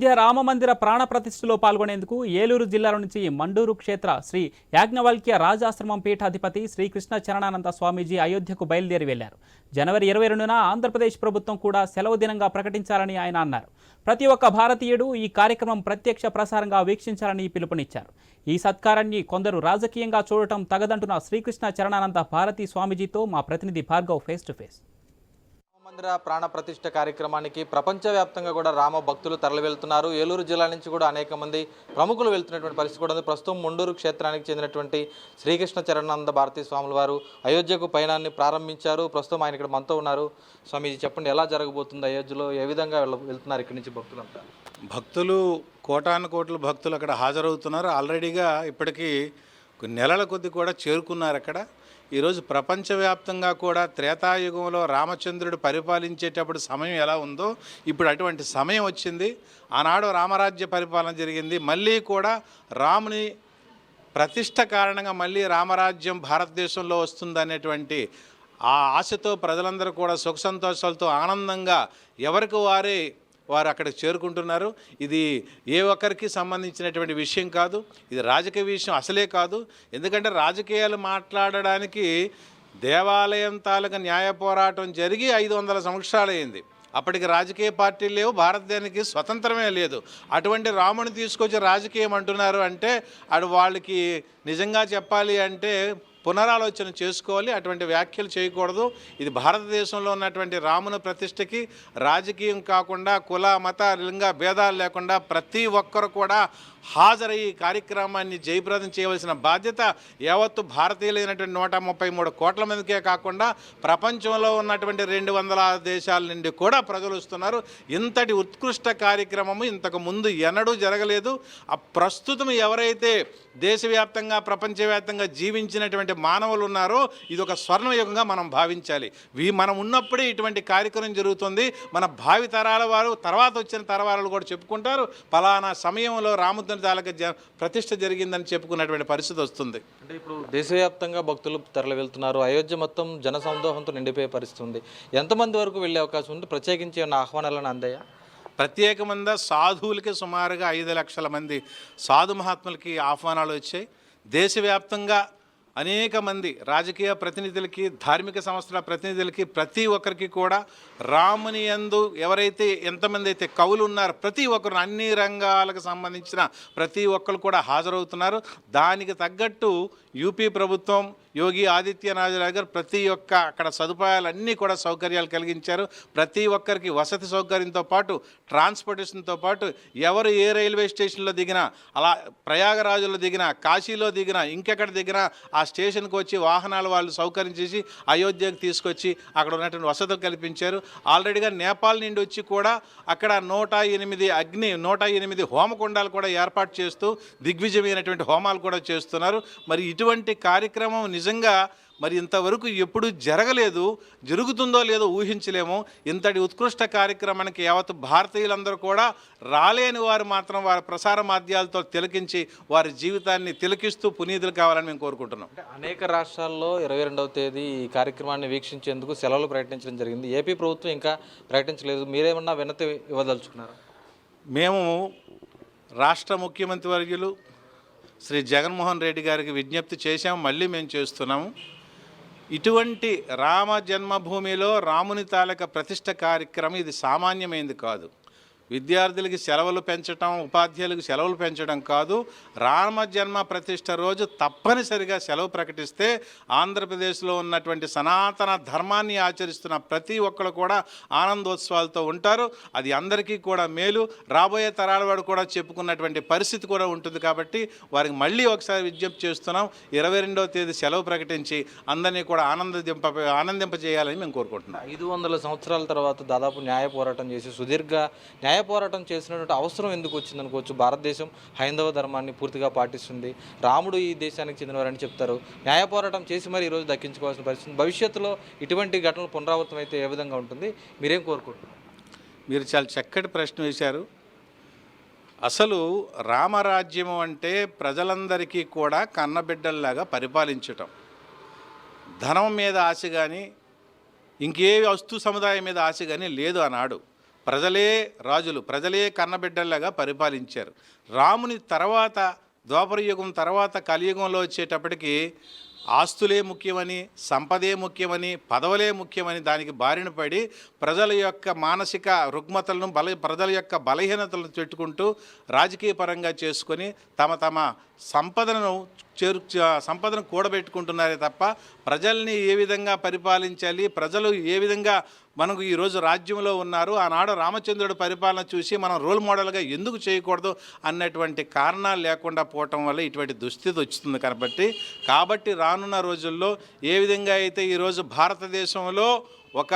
రామమందిర ప్రాణ ప్రతిష్ఠలో పాల్గొనేందుకు ఏలూరు జిల్లాల నుంచి మండూరు క్షేత్ర శ్రీ యాజ్ఞవల్క్య రాజాశ్రమం పీఠాధిపతి శ్రీకృష్ణ చరణానంద స్వామీజీ అయోధ్యకు బయలుదేరి వెళ్లారు. జనవరి 22న ఆంధ్రప్రదేశ్ ప్రభుత్వం కూడా సెలవు దినంగా ప్రకటించాలని ఆయన అన్నారు. ప్రతి ఒక్క భారతీయుడు ఈ కార్యక్రమం ప్రత్యక్ష ప్రసారంగా వీక్షించాలని పిలుపునిచ్చారు. ఈ సత్కారాన్ని కొందరు రాజకీయంగా చూడటం తగదంటున్న శ్రీకృష్ణ చరణానంద భారతీ స్వామీజీతో మా ప్రతినిధి భార్గవ్ ఫేస్ టు ఫేస్. రామమందిర ప్రాణ ప్రతిష్ఠ కార్యక్రమానికి ప్రపంచవ్యాప్తంగా కూడా రామ భక్తులు తరలి వెళ్తున్నారు. ఏలూరు జిల్లా నుంచి కూడా అనేక మంది ప్రముఖులు వెళ్తున్నటువంటి పరిస్థితి కూడా ఉంది. ప్రస్తుతం ముండూరు క్షేత్రానికి చెందినటువంటి శ్రీకృష్ణ చరణానంద భారతీ స్వాముల వారు అయోధ్యకు పయనాన్ని ప్రారంభించారు. ప్రస్తుతం ఆయన ఇక్కడ మనతో ఉన్నారు. స్వామీజీ చెప్పండి, ఎలా జరగబోతుంది అయోధ్యలో, ఏ విధంగా వెళ్తున్నారు ఇక్కడి నుంచి భక్తులంతా? భక్తులు కోటాను కోట్ల భక్తులు అక్కడ హాజరవుతున్నారు. ఆల్రెడీగా ఇప్పటికీ నెలల కొద్ది కూడా చేరుకున్నారు. అక్కడ ఈరోజు ప్రపంచవ్యాప్తంగా కూడా త్రేతాయుగంలో రామచంద్రుడు పరిపాలించేటప్పుడు సమయం ఎలా ఉందో ఇప్పుడు అటువంటి సమయం వచ్చింది. ఆనాడు రామరాజ్య పరిపాలన జరిగింది. మళ్ళీ కూడా రాముని ప్రతిష్ట కారణంగా మళ్ళీ రామరాజ్యం భారతదేశంలో వస్తుందనేటువంటి ఆ ఆశతో ప్రజలందరూ కూడా సుఖ సంతోషాలతో ఆనందంగా ఎవరికి వారు అక్కడికి చేరుకుంటున్నారు. ఇది ఏ ఒక్కరికి సంబంధించినటువంటి విషయం కాదు, ఇది రాజకీయ విషయం అసలే కాదు. ఎందుకంటే రాజకీయాలు మాట్లాడడానికి దేవాలయం తాలూకా న్యాయ పోరాటం జరిగి 500 సంవత్సరాలైంది. అప్పటికి రాజకీయ పార్టీలు లేవు, భారతదేశానికి స్వతంత్రమే లేదు. అటువంటి రాముని తీసుకొచ్చి రాజకీయం అంటున్నారు అంటే అది వాళ్ళకి నిజంగా చెప్పాలి అంటే పునరాలోచన చేసుకోవాలి. అటువంటి వ్యాఖ్యలు చేయకూడదు. ఇది భారతదేశంలో ఉన్నటువంటి రాముని ప్రతిష్టకి రాజకీయం కాకుండా కుల మత లింగ భేదాలు లేకుండా ప్రతి ఒక్కరు కూడా హాజరయ్యి కార్యక్రమాన్ని జయప్రదం చేయవలసిన బాధ్యత యావత్తు భారతీయులైనటువంటి 133 కోట్ల మందికే కాకుండా ప్రపంచంలో ఉన్నటువంటి 200 దేశాల నుండి కూడా ప్రజలు వస్తున్నారు. ఇంతటి ఉత్కృష్ట కార్యక్రమము ఇంతకు ముందు ఎన్నడూ జరగలేదు. ప్రస్తుతం ఎవరైతే దేశవ్యాప్తంగా ప్రపంచవ్యాప్తంగా జీవించినటువంటి మానవులు ఉన్నారో ఇది ఒక స్వర్ణయుగంగా మనం భావించాలి. మనం ఉన్నప్పుడే ఇటువంటి కార్యక్రమం జరుగుతుంది. మన భావి తరాల వారు తర్వాత వచ్చిన తరవాళ్ళు కూడా చెప్పుకుంటారు పలానా సమయంలో రాముద్ర తాలూకా ప్రతిష్ఠ జరిగిందని చెప్పుకున్నటువంటి పరిస్థితి వస్తుంది. అంటే ఇప్పుడు దేశవ్యాప్తంగా భక్తులు తరలి వెళ్తున్నారు. అయోధ్య మొత్తం జన సందోహంతో నిండిపోయే పరిస్థితి ఉంది. ఎంతమంది వరకు వెళ్ళే అవకాశం ఉంది? ప్రత్యేకించి ఏమైనా ఆహ్వానాలను అందాయా? ప్రత్యేకమంగా సాధువులకి సుమారుగా 5 లక్షల మంది సాధు మహాత్ములకి ఆహ్వానాలు వచ్చాయి. దేశవ్యాప్తంగా అనేక మంది రాజకీయ ప్రతినిధులకి ధార్మిక సంస్థల ప్రతినిధులకి ప్రతి ఒక్కరికి కూడా రాముని యందు ఎవరైతే ఎంతమంది అయితే కవులు ఉన్నారో ప్రతి ఒక్కరు అన్ని రంగాలకు సంబంధించిన ప్రతి ఒక్కరు కూడా హాజరవుతున్నారు. దానికి తగ్గట్టు యూపీ ప్రభుత్వం యోగి ఆదిత్యనాథ్ గారు ప్రతి ఒక్క అక్కడ సదుపాయాలన్నీ కూడా సౌకర్యాలు కలిగించారు. ప్రతి ఒక్కరికి వసతి సౌకర్యంతో పాటు ట్రాన్స్పోర్టేషన్తో పాటు ఎవరు ఏ రైల్వే స్టేషన్లో దిగినా, అలా ప్రయాగరాజులో దిగినా, కాశీలో దిగినా, ఇంకెక్కడ దిగినా ఆ స్టేషన్కి వచ్చి వాహనాలు వాళ్ళు సౌకర్యం చేసి అయోధ్యకు తీసుకొచ్చి అక్కడ ఉన్నటువంటి వసతులు కల్పించారు. ఆల్రెడీగా నేపాల్ నుండి వచ్చి కూడా అక్కడ 108 హోమకుండాలు కూడా ఏర్పాటు చేస్తూ దిగ్విజయమైనటువంటి హోమాలు కూడా చేస్తున్నారు. మరి ఇటువంటి కార్యక్రమం నిజంగా మరి ఇంతవరకు ఎప్పుడు జరగలేదు. జరుగుతుందో లేదో ఊహించలేము. ఇంతటి ఉత్కృష్ట కార్యక్రమానికి యావత్ భారతీయులందరూ కూడా రాలేని వారు మాత్రం వారి ప్రసార మాధ్యాలతో తిలకించి వారి జీవితాన్ని తిలకిస్తూ పునీతులు కావాలని మేము కోరుకుంటున్నాం. అనేక రాష్ట్రాల్లో 22వ తేదీ ఈ కార్యక్రమాన్ని వీక్షించేందుకు సెలవులు ప్రకటించడం జరిగింది. ఏపీ ప్రభుత్వం ఇంకా ప్రకటించలేదు. మీరేమన్నా వినతి ఇవ్వదలుచుకున్నారా? మేము రాష్ట్ర ముఖ్యమంత్రి వర్యులు శ్రీ జగన్మోహన్ రెడ్డి గారికి విజ్ఞప్తి చేశాము, మళ్ళీ మేము చేస్తున్నాము. ఇటువంటి రామ జన్మభూమిలో రాముని తాలూకా ప్రతిష్ఠ కార్యక్రమం ఇది సామాన్యమైనది కాదు. విద్యార్థులకి సెలవులు పెంచడం, ఉపాధ్యాయులకు సెలవులు పెంచడం కాదు. రామ జన్మ ప్రతిష్ఠ రోజు తప్పనిసరిగా సెలవు ప్రకటిస్తే ఆంధ్రప్రదేశ్లో ఉన్నటువంటి సనాతన ధర్మాన్ని ఆచరిస్తున్న ప్రతి ఒక్కరు కూడా ఆనందోత్సవాలతో ఉంటారు. అది అందరికీ కూడా మేలు. రాబోయే తరాల వాడు కూడా చెప్పుకున్నటువంటి పరిస్థితి కూడా ఉంటుంది. వారికి మళ్ళీ ఒకసారి విజ్ఞప్తి చేస్తున్నాం. 22వ తేదీ సెలవు ప్రకటించి అందరినీ కూడా ఆనందింపజేయాలని మేము కోరుకుంటున్నాం. 500 సంవత్సరాల తర్వాత దాదాపు న్యాయ పోరాటం చేసి సుదీర్ఘ న్యాయ పోరాటం చేసినటువంటి అవసరం ఎందుకు వచ్చిందనుకోవచ్చు? భారతదేశం హైందవ ధర్మాన్ని పూర్తిగా పాటిస్తుంది. రాముడు ఈ దేశానికి చెందినవారని చెప్తారు. న్యాయ పోరాటం చేసి మరి ఈరోజు దక్కించుకోవాల్సిన పరిస్థితి. భవిష్యత్తులో ఇటువంటి ఘటనలు పునరావృతం అయితే ఏ విధంగా ఉంటుంది? మీరేం కోరుకుంటున్నారు? మీరు చాలా చక్కటి ప్రశ్న వేశారు. అసలు రామరాజ్యం అంటే ప్రజలందరికీ కూడా కన్నబిడ్డల్లాగా పరిపాలించటం. ధనం మీద ఆశ కానీ ఇంకే వస్తు సముదాయం మీద ఆశ కానీ లేదు. ఆనాడు ప్రజలే రాజులు, ప్రజలే కన్నబిడ్డల్లాగా పరిపాలించారు. రాముని తర్వాత ద్వాపర యుగం తర్వాత కలియుగంలో వచ్చేటప్పటికి ఆస్తులే ముఖ్యమని, సంపదే ముఖ్యమని, పదవులే ముఖ్యమని దానికి బారిన పడి ప్రజల యొక్క మానసిక రుగ్మతలను ప్రజల యొక్క బలహీనతలను పెట్టుకుంటూ రాజకీయ పరంగా చేసుకొని తమ సంపదను కూడబెట్టుకుంటున్నారే తప్ప ప్రజల్ని ఏ విధంగా పరిపాలించాలి, ప్రజలు ఏ విధంగా మనకు ఈరోజు రాజ్యంలో ఉన్నారు, ఆనాడు రామచంద్రుడి పరిపాలన చూసి మనం రోల్ మోడల్గా ఎందుకు చేయకూడదు అన్నటువంటి కారణాలు లేకుండా పోవటం వల్ల ఇటువంటి దుస్థితి వచ్చింది. కాబట్టి రానున్న రోజుల్లో ఏ విధంగా అయితే ఈరోజు భారతదేశంలో ఒక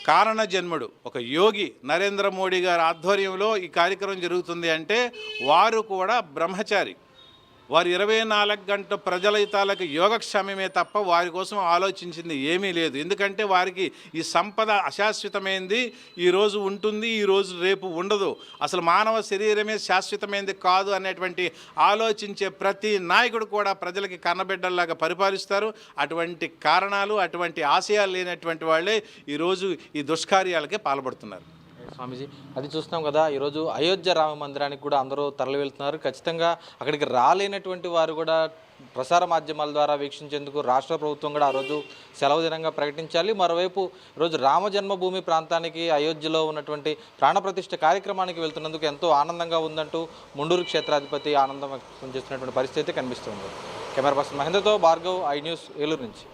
కారణ జన్ముడు, ఒక యోగి నరేంద్ర మోడీ గారి ఆధ్వర్యంలో ఈ కార్యక్రమం జరుగుతుంది అంటే వారు కూడా బ్రహ్మచారి. వారు 24 గంటల ప్రజల హితాలకు యోగక్షేమమే తప్ప వారి కోసం ఆలోచించింది ఏమీ లేదు. ఎందుకంటే వారికి ఈ సంపద అశాశ్వతమైంది, ఈరోజు ఉంటుంది, ఈరోజు రేపు ఉండదు, అసలు మానవ శరీరమే శాశ్వతమైంది కాదు అనేటువంటి ఆలోచించే ప్రతి నాయకుడు కూడా ప్రజలకి కన్నబిడ్డల్లాగా పరిపాలిస్తారు. అటువంటి కారణాలు, అటువంటి ఆశయాలు లేనటువంటి వాళ్ళే ఈరోజు ఈ దుష్కార్యాలకే పాల్పడుతున్నారు. స్వామీజీ, అది చూస్తున్నాం కదా, ఈరోజు అయోధ్య రామ మందిరానికి కూడా అందరూ తరలి వెళ్తున్నారు. ఖచ్చితంగా అక్కడికి రాలేనటువంటి వారు కూడా ప్రసార మాధ్యమాల ద్వారా వీక్షించేందుకు రాష్ట్ర ప్రభుత్వం కూడా ఆ రోజు సెలవు దినంగా ప్రకటించాలి. మరోవైపు ఈరోజు రామ జన్మభూమి ప్రాంతానికి అయోధ్యలో ఉన్నటువంటి ప్రాణప్రతిష్ఠ కార్యక్రమానికి వెళ్తున్నందుకు ఎంతో ఆనందంగా ఉందంటూ ముండూరు క్షేత్రాధిపతి ఆనందం వ్యక్తం చేస్తున్నటువంటి పరిస్థితి కనిపిస్తుంది. కెమెరా పర్సన్ మహేంద్రతో భార్గవ్, ఐ న్యూస్, ఏలూరు నుంచి.